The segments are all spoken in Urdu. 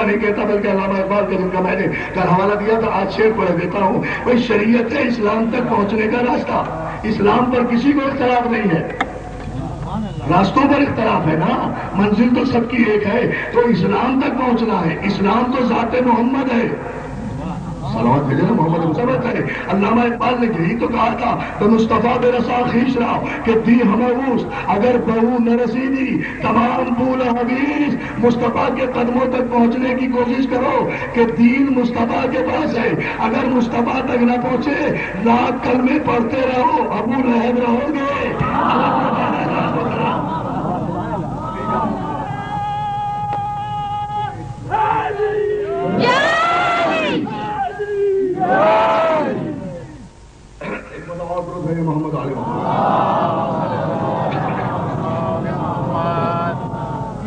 نہیں کہتا بلکہ علامہ اقبال کا جن کا میں نے کل حوالہ دیا تھا، آج شعر پڑھ دیتا ہوں. بھائی شریعت ہے اسلام تک پہنچنے کا راستہ. اسلام پر کسی کو اختلاف نہیں ہے، راستوں پر اختلاف ہے نا، منزل تو سب کی ایک ہے. تو اسلام تک پہنچنا ہے. اسلام تو ذات محمد ہے، صلوات بھیجے نا، محمد مصطفیٰ ہے. علامہ اقبال نے یہی تو کہا تھا کہ مصطفیٰ بے رسا خیش راو کہ دی ہمیں اگر بہو نہ رسیدی تمام پول حدیث. مصطفیٰ کے قدموں تک پہنچنے کی کوشش کرو کہ دین مصطفیٰ کے پاس ہے. اگر مصطفیٰ تک نہ پہنچے لاکھ کلمے پڑھتے رہو، ابو لہب رہو گے. محمد علی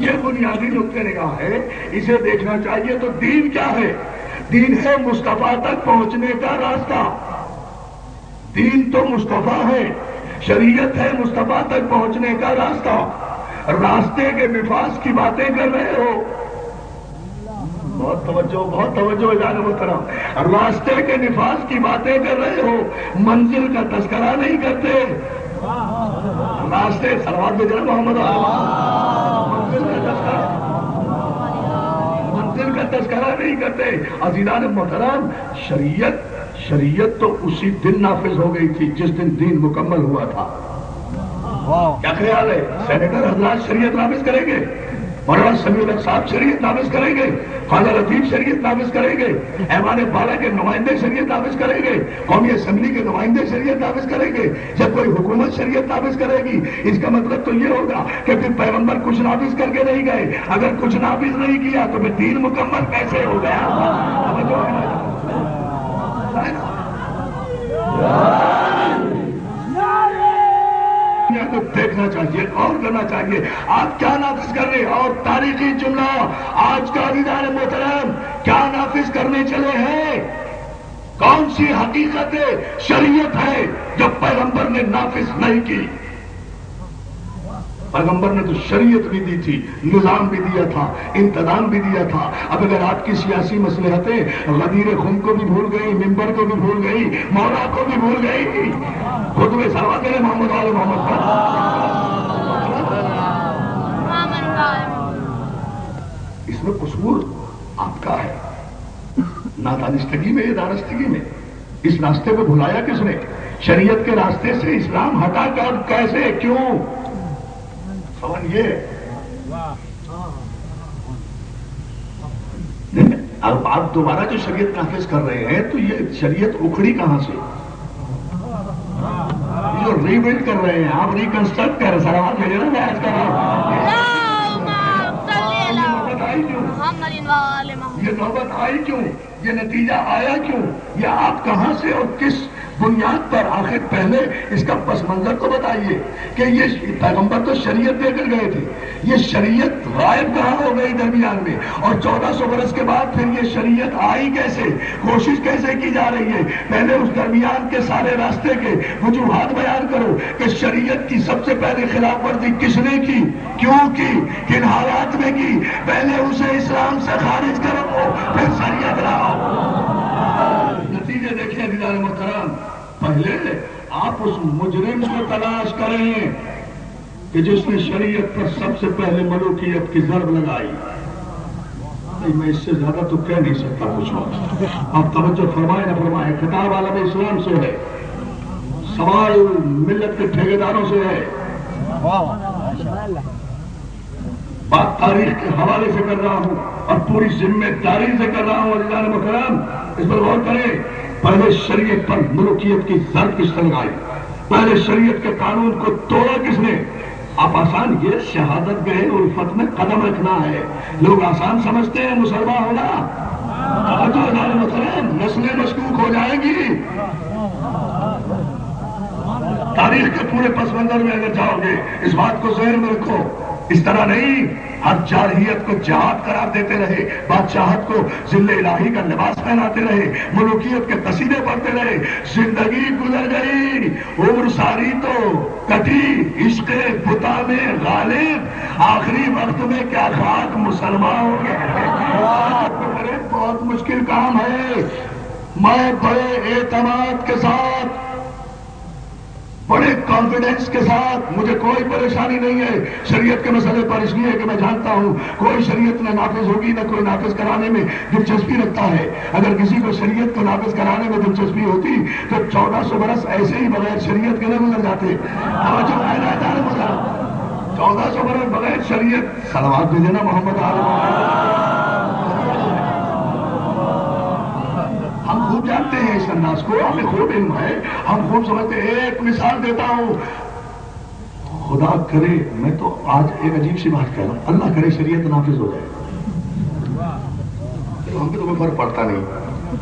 یہ بنیادی نقطہ نگاہ ہے، اسے دیکھنا چاہیے. تو دین کیا ہے؟ دین ہے مصطفیٰ تک پہنچنے کا راستہ. دین تو مصطفیٰ ہے، شریعت ہے مصطفیٰ تک پہنچنے کا راستہ. راستے کے نفاذ کی باتیں کر رہے ہو، بہت توجہ جان محترم. راستے کے نفاذ کی باتیں کر رہے ہو، منزل کا تذکرہ نہیں کرتے. راستے صلوات میں جناب محمد منزل کا تذکرہ نہیں کرتے. عزیزان محترم، شریعت تو اسی دن نافذ ہو گئی تھی جس دن دین مکمل ہوا تھا. کیا خیال ہے؟ سینیٹر حضرات شریعت نافذ کریں گے، مولانا سمیع الحق صاحب شریعت نافذ کریں گے، خواجہ لطیف شریعت نافذ کریں گے، ایوان بالا کے نمائندے شریعت نافذ کریں گے، قومی اسمبلی کے نمائندے شریعت نافذ کریں گے. جب کوئی حکومت شریعت نافذ کرے گی اس کا مطلب تو یہ ہوگا کہ پھر پیغمبر کچھ نافذ کر کے نہیں گئے. اگر کچھ نافذ نہیں کیا تو پھر دین مکمل کیسے ہو گیا؟ تو دیکھنا چاہیے، اور کرنا چاہیے آپ کیا نافذ کر رہے. اور تاریخی جملہ آج کا عزیزان محترم، کیا نافذ کرنے چلے ہیں؟ کون سی حقیقت شریعت ہے جو پیغمبر نے نافذ نہیں کی؟ پیغمبر نے تو شریعت بھی دی تھی، نظام بھی دیا تھا، انتظام بھی دیا تھا. اب اگر آپ کی سیاسی مصلحتیں غدیر خم کو بھی بھول گئی، ممبر کو بھی بھول گئی، مولا کو بھی بھول گئی، خود میں صلوات علی محمد علی محمد پر. اس میں قصور آپ کا ہے، نادانستگی میں یا دانستگی میں. اس راستے کو بھلایا کس نے؟ شریعت کے راستے سے اسلام ہٹا کر کیسے، کیوں؟ سوال یہ اب آپ دوبارہ جو شریعت نافذ کر رہے ہیں تو یہ شریعت اکھڑی کہاں سے؟ جو ری بلڈ کر رہے ہیں آپ، ریکنسٹرکٹ کر رہے ہیں. سلامات بھیجے نا میں آج کر رہا ہوں. یہ نوبت آئی کیوں؟ یہ نتیجہ آیا کیوں؟ یہ آپ کہاں سے اور کس بنیاد پر؟ آخر پہلے اس کا پس منظر تو بتائیے کہ یہ پیغمبر تو شریعت دے کر گئے تھے، یہ شریعت غائب کہاں ہو گئی درمیان میں؟ اور 1400 برس کے بعد پھر یہ شریعت آئی کیسے؟ کوشش کیسے کی جا رہی ہے؟ پہلے اس درمیان کے سارے راستے کے وجوہات بیان کرو کہ شریعت کی سب سے پہلے خلاف ورزی کس نے کی، کیوں کی، کن حالات میں کی. پہلے اسے اسلام سے خارج کرو پھر شریعت لاؤ. نتیجے دیکھیں عزیزان محترم. پہلے آپ اس مجرم کو تلاش کریں کہ جس نے شریعت پر سب سے پہلے ملوکیت کی ضرب لگائی. میں اس سے زیادہ تو کہہ نہیں سکتا کچھ وقت. آپ توجہ فرمائے نہ فرمائے، خطاب عالم اسلام سے ہے، سوال ملت کے ٹھیکیداروں سے ہے، بات تاریخ کے حوالے سے کر رہا ہوں اور پوری ذمہ داری سے کر رہا ہوں. عزیزان محترم اس پر غور کریں. پہلے شریعت پر ملوکیت کی ضرب کس نے لگائی؟ پہلے شریعت کے قانون کو توڑا کس نے؟ آپ آسان یہ شہادت گئے الفت میں قدم رکھنا ہے. لوگ آسان سمجھتے ہیں مسلمان ہونا. عزیزان محترم نسلیں مشکوک ہو جائیں گی. تاریخ کے پورے پس منظر میں اگر جاؤ گے اس بات کو ذہن میں رکھو. اس طرح نہیں ہر جارحیت کو جہاد قرار دیتے رہے، بادشاہت کو ذل الہی کا لباس پہناتے رہے، ملوکیت کے قصیدے پڑھتے رہے. زندگی گزر گئی، عمر ساری تو کٹی، عشق بتا میں غالب، آخری وقت میں کیا خاک مسلمان ہو گئے. مشکل کام ہے. میں بڑے اعتماد کے ساتھ، بڑے کانفیڈنس کے ساتھ، مجھے کوئی پریشانی نہیں ہے شریعت کے مسئلے پر، اس لیے کہ میں جانتا ہوں کوئی شریعت نہ نافذ ہوگی نہ کوئی نافذ کرانے میں دلچسپی رکھتا ہے. اگر کسی کو شریعت کو نافذ کرانے میں دلچسپی ہوتی تو 1400 برس ایسے ہی بغیر شریعت کے نہ گزر جاتے. 1400 برس بغیر شریعت. صلوات بھی دینا محمد علیہ. ہم خوب جانتے ہیں اس انداز کو، ہمیں خوب علم ہے، ہم خوب سمجھتے ہیں. ایک مثال دیتا ہوں، خدا کرے، میں تو آج ایک عجیب سی بات کہہ رہا ہوں، اللہ کرے شریعت نافذ ہو جائے. ہم پہ تو کوئی فرق پڑتا نہیں،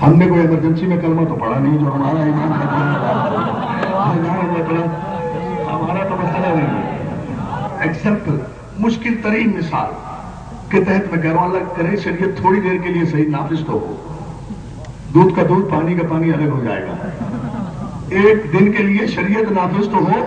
ہم نے کوئی ایمرجنسی میں کلمہ تو پڑھا نہیں جو ہمارا ایمان ہمارا تو مسئلہ نہیں ہے. ایگزامپل، مشکل ترین مثال کے تحت میں کہہ رہا ہوں، اللہ کرے شریعت تھوڑی دیر کے لیے صحیح نافذ تو ہو. دودھ کا دودھ، پانی کا پانی الگ ہو جائے گا. ایک دن کے لیے شریعت نافذ تو ہو،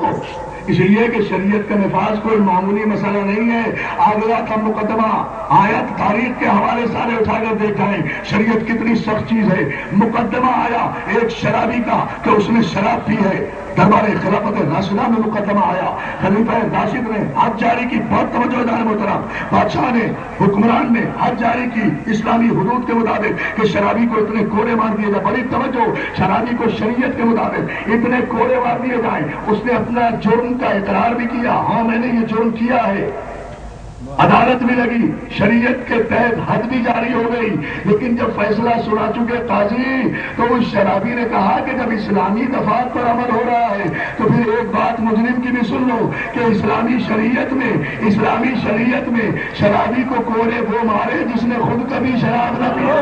اس لیے کہ شریعت کا نفاذ کوئی معمولی مسئلہ نہیں ہے. آگلا کا مقدمہ، آیت، تاریخ کے حوالے سارے اٹھا کر دیکھائیں شریعت کتنی سخت چیز ہے. مقدمہ آیا ایک شرابی کا کہ اس نے شراب پی ہے، دربار خلافت راشدہ میں مقدمہ آیا، خلیفہ راشد نے حد جاری کی. بہت توجہ دار محترم، بادشاہ نے، حکمران نے حد جاری کی اسلامی حدود کے مطابق کہ شرابی کو اتنے کوڑے مار دیے جائیں. بڑی توجہ، شرابی کو شریعت کے مطابق اتنے کوڑے مار دیے جائیں. اس نے اپنا جرم کا اقرار بھی کیا، ہاں میں نے یہ جرم کیا ہے، عدالت بھی لگی، شریعت کے تحت حد بھی جاری ہو گئی. لیکن جب فیصلہ سنا چکے قاضی تو اس شرابی نے کہا کہ جب اسلامی دفعات پر عمل ہو رہا ہے تو پھر ایک بات مجرم کی بھی سن لو کہ اسلامی شریعت میں شرابی کو کوڑے وہ مارے جس نے خود کبھی شراب نہ پیا.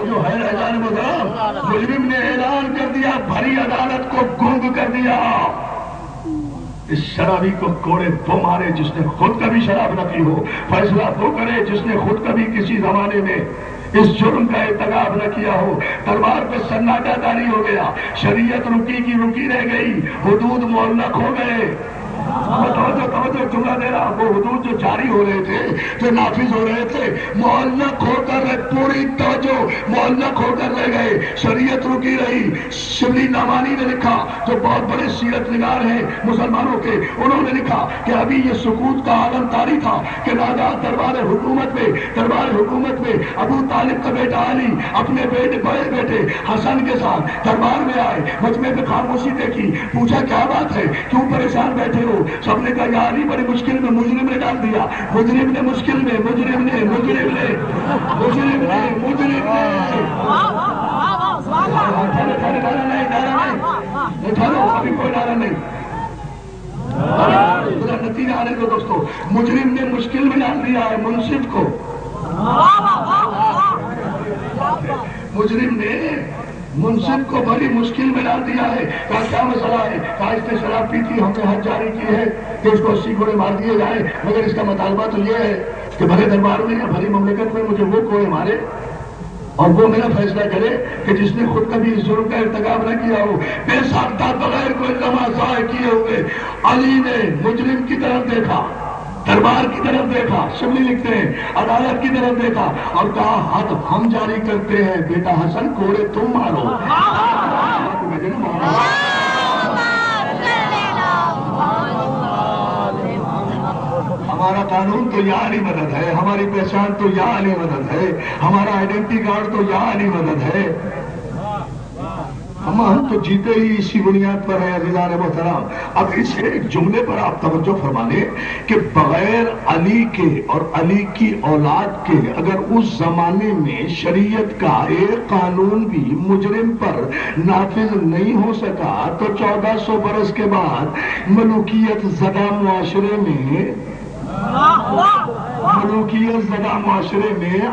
جو ہے اعلان مجرم نے اعلان کر دیا، بھری عدالت کو گنگ کر دیا. اس شرابی کو کوڑے وہ مارے جس نے خود کبھی شراب نہ پی ہو، فیصلہ وہ کرے جس نے خود کبھی کسی زمانے میں اس جرم کا ارتکاب نہ کیا ہو. دربار پہ سناٹا جاری ہو گیا، شریعت رکی کی رکی رہ گئی، حدود معلق ہو گئے. توجہ جملہ دے رہا، وہ حدود جو جاری ہو رہے تھے، جو نافذ ہو رہے تھے، معلق ہو کر پوری توجہ معلق ہو کر رہ گئے. شریعت رکی رہی. شبلی نعمانی نے لکھا، جو بہت بڑے سیرت نگار ہیں مسلمانوں کے، انہوں نے لکھا کہ ابھی یہ سکوت کا عالم طاری تھا کہ ناگہان دربار حکومت میں ابو طالب کا بیٹا علی اپنے بڑے بیٹے حسن کے ساتھ دربار میں آئے. مجمع پہ خاموشی دیکھی، پوچھا کیا بات ہے، کیوں پریشان بیٹھے ہو؟ سب نے کہا یا علی بڑی مشکل میں مجرم نے ڈال دیا. مجرم نے ابھی کوئی ڈالا نہیں. نتیجہ آنے کو دوستو، مجرم نے مشکل میں ڈال دیا ہے منصف کو. مجرم نے منصف کو بڑی مشکل میں ڈال دیا ہے. کہا کیا مسئلہ ہے؟ کہا اس نے شراب پی تھی، ہم نے حد جاری کی ہے کہ اس کو 80 کوڑے مار دیے جائیں، مگر اس کا مطالبہ تو یہ ہے کہ بھرے دربار میں یا بھری مملکت میں مجھے وہ کوڑے مارے اور وہ میرا فیصلہ کرے کہ جس نے خود کبھی اس جرم کا ارتکاب نہ کیا ہو. بے ساختہ بغیر کوئی لمحہ ضائع کیے ہوئے علی نے مجرم کی طرف دیکھا، دربار کی طرف دیکھا، شبلی لکھتے ہیں عدالت کی طرف دیکھا اور کہا حد ہم جاری کرتے ہیں، بیٹا حسن کوڑے تم مارو. ہمارا قانون تو یا علی مدد ہے، ہماری پہچان تو یا علی مدد ہے، ہمارا آئیڈینٹی کارڈ تو یا علی مدد ہے. ہم تو جیتے ہی اسی بنیاد پر ہیں عزیزان محترم. اب اس ایک جملے پر آپ توجہ فرما لیں کہ بغیر علی کے اور علی کی اولاد کے اگر اس زمانے میں شریعت کا ایک قانون بھی مجرم پر نافذ نہیں ہو سکا تو 1400 برس کے بعد ملوکیت زدہ معاشرے میں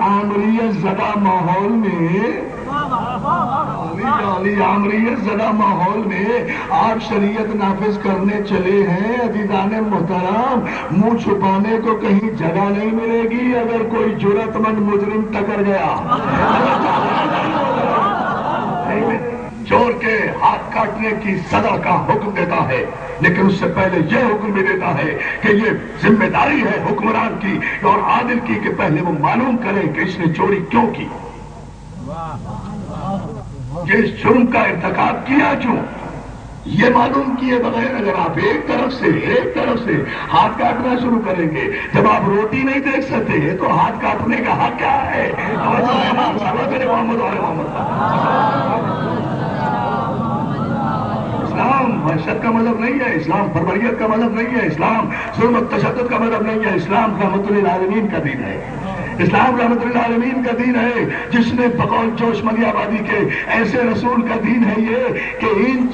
آمریت زدہ ماحول میں آمریت زدہ ماحول میں آپ شریعت نافذ کرنے چلے ہیں. عزیزان محترم، منہ چھپانے کو کہیں جگہ نہیں ملے گی اگر کوئی جرأت مند مجرم ٹکر گیا. چور کے ہاتھ کاٹنے کی سزا کا حکم دیتا ہے لیکن اس سے پہلے یہ حکم بھی دیتا ہے کہ یہ ذمہ داری ہے حکمران کی اور عادل کی کہ پہلے وہ معلوم کرے کہ اس نے چوری کیوں کی، کہ اس جرم کا ارتکاب کیا کیوں، یہ معلوم کیے بغیر اگر آپ ایک طرف سے ہاتھ کاٹنا شروع کریں گے، جب آپ روٹی نہیں دیکھ سکتے تو ہاتھ کاٹنے کا حق کیا ہے؟ اسلام وحشت کا مذہب نہیں ہے، اسلام بربریت کا مذہب نہیں ہے، اسلام ظلم و تشدد کا مذہب نہیں ہے، اسلام رحمت للعالمین کا دین ہے، اسلام رحمت للعالمین کا دین ہے، جس نے بقول جوش ملی آبادی کے ایسے رسول کا دین ہے یہ کہ انچ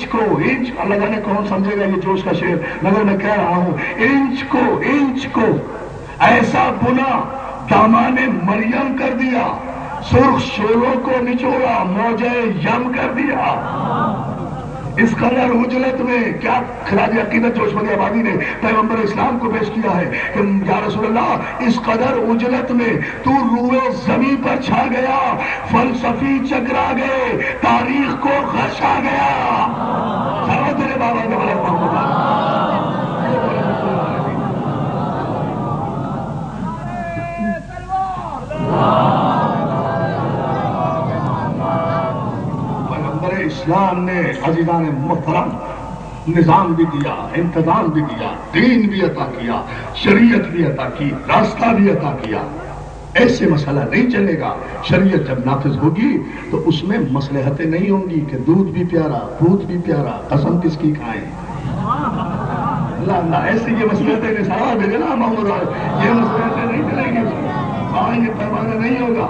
اللہ جانے کون سمجھے گا یہ جوش کا شعر مگر میں کہہ رہا ہوں، انچ کو ایسا بنا دامان مریم کر دیا، سرخ شولوں کو نچوڑا موجے یم کر دیا۔ اس قدر اجلت میں کیا خراج عقیدت جوش ملی آبادی نے پیغمبر اسلام کو پیش کیا ہے کہ یا رسول اللہ اس قدر اجلت میں تو روئے زمین پر چھا گیا، فلسفی چکرا گئے، تاریخ کو غشا گیا۔ سلام تیرے بابا کے بلد محمد اسلام نے عزیزان محترم نظام بھی دیا، انتظام بھی دیا، دین بھی عطا کیا، شریعت بھی عطا کی، راستہ بھی عطا کیا۔ ایسے مسئلہ نہیں چلے گا۔ شریعت جب نافذ ہوگی تو اس میں مصلحتیں نہیں ہوں گی کہ دودھ بھی پیارا، دودھ بھی پیارا، قسم کس کی کھائیں۔ اللہ ایسے یہ مصلحتیں نثار دے نا محمد یہ مصلحتیں نہیں چلیں گی، یہ پیمانہ نہیں ہوگا۔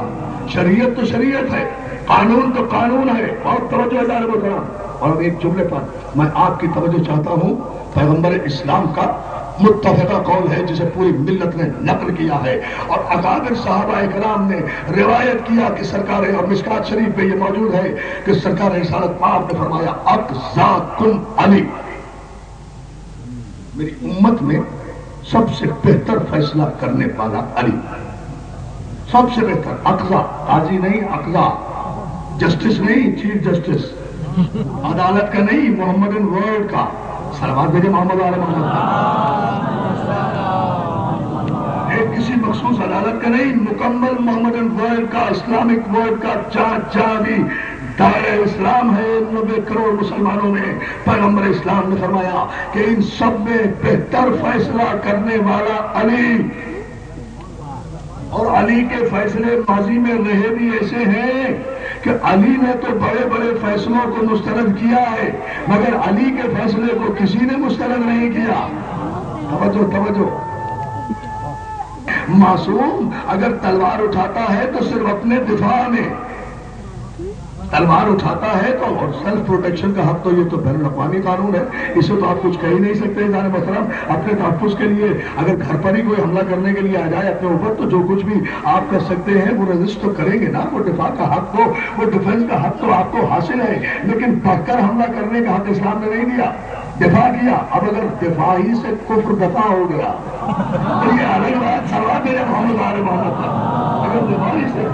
شریعت تو شریعت ہے، قانون تو قانون ہے۔ بہت توجہ دار بکرام۔ اور اب ایک جملے پر میں آپ کی توجہ چاہتا ہوں، پیغمبر اسلام کا متفقہ قول ہے جسے پوری ملت نے نقل کیا ہے اور اکابر صحابہ کرام نے روایت کیا کہ سرکار، اور مشکات شریف میں یہ موجود ہے کہ سرکار رسالت پاک نے فرمایا اقضاکم علی، میری امت میں سب سے بہتر فیصلہ کرنے والا علی، سب سے بہتر۔ اقضا قاضی نہیں، اقضا جسٹس نہیں، چیف جسٹس، عدالت کا نہیں، محمد ورلڈ کا۔ سلامات بھیجے محمد علیہ محمد کا، ایک کسی مخصوص عدالت کا نہیں، مکمل محمد ورلڈ کا، اسلامک ورلڈ کا، جہاں بھی دائرہ اسلام ہے 90 کروڑ مسلمانوں میں، پیغمبر اسلام نے فرمایا کہ ان سب میں بہتر فیصلہ کرنے والا علی۔ اور علی کے فیصلے ماضی میں رہے بھی ایسے ہیں کہ علی نے تو بڑے بڑے فیصلوں کو مسترد کیا ہے مگر علی کے فیصلے کو کسی نے مسترد نہیں کیا۔ توجہ۔ معصوم اگر تلوار اٹھاتا ہے تو صرف اپنے دفاع میں تلوار اٹھاتا ہے تو، اور سیلف پروٹیکشن کا حق تو یہ تو بین الاقوامی قانون ہے، اسے تو آپ کچھ کہہ ہی نہیں سکتے جان محترم۔ اپنے تحفظ کے لیے اگر گھر پر ہی کوئی حملہ کرنے کے لیے آ جائے اپنے اوپر تو جو کچھ بھی آپ کر سکتے ہیں وہ رجسٹ تو کریں گے نا، وہ دفاع کا حق تو، وہ ڈیفنس کا حق تو آپ کو حاصل ہے، لیکن بڑھ کر حملہ کرنے کا حق اسلام نے نہیں دیا۔ دفاع کیا، اب اگر دفاع ہی سے کفر دفاع ہو گیا تو یہ الگ بات، سوال میرے محمد علیہ محمد کا، اگر دفاع ہی سے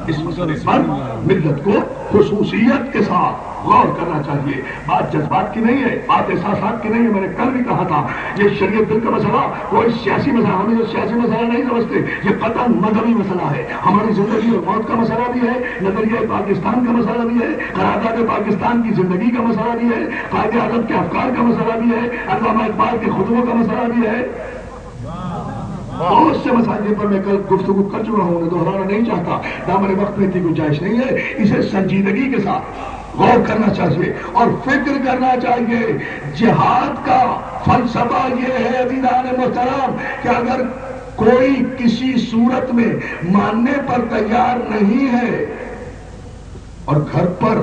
اس مسئلے پر ملت کو خصوصیت کے ساتھ غور کرنا چاہیے۔ بات جذبات کی نہیں ہے، بات احساسات کی نہیں ہے۔ میں نے کل بھی کہا تھا یہ شریعت دل کا مسئلہ کوئی سیاسی مسئلہ، ہم یہ سیاسی مسئلہ نہیں سمجھتے، یہ قطعاً مذہبی مسئلہ ہے، ہماری زندگی اور موت کا مسئلہ بھی ہے، نظریہ پاکستان کا مسئلہ بھی ہے، قرارداد پاکستان کی زندگی کا مسئلہ بھی ہے، قائد اعظم کے افکار کا مسئلہ بھی ہے، علامہ اقبال کے خطبوں کا مسئلہ بھی ہے۔ بہت سے مسائل پر میں کل گفتگو کر چکا ہوں، دہرانا نہیں چاہتا، دامن وقت میں اتنی گنجائش نہیں ہے۔ اسے سنجیدگی کے ساتھ غور کرنا چاہیے اور فکر کرنا چاہیے۔ جہاد کا فلسفہ یہ ہے عزیزان محترم کہ اگر کوئی کسی صورت میں ماننے پر تیار نہیں ہے اور گھر پر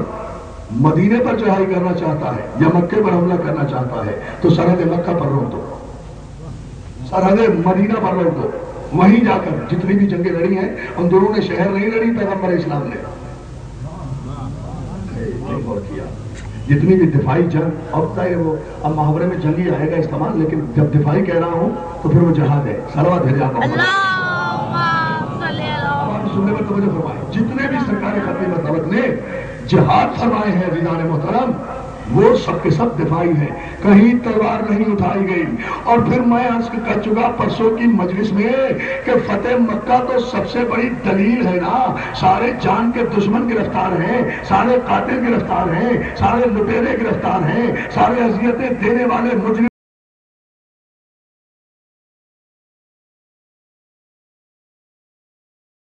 مدینے پر چڑھائی کرنا چاہتا ہے یا مکے پر حملہ کرنا چاہتا ہے تو سرحد مکہ پر روک دو، سرحد مدینہ پر روک دو، وہیں جا کر جتنی بھی جنگیں لڑی ہیں اندرون شہر نہیں لڑی پیغمبر اسلام نے، جتنی بھی دفاعی جنگ، اب وہ اب محاورے میں جنگی آئے گا استعمال، لیکن جب دفاعی کہہ رہا ہوں تو پھر وہ جہاد ہے۔ صلوات بھیجے آپ سننے میں توجہ فرمائیں، جتنے بھی سرکار خطیب مطلق نے جہاد فرمائے ہیں عزیزان محترم، وہ سب کے سب دفاعی ہیں، کہیں تلوار نہیں اٹھائی گئی۔ اور پھر میں عرض کر چکا پرسوں کی مجلس میں کہ فتح مکہ تو سب سے بڑی دلیل ہے نا، سارے جان کے دشمن گرفتار ہیں، سارے قاتل گرفتار ہیں، سارے لٹیرے گرفتار ہیں، سارے اذیتیں دینے والے مجرم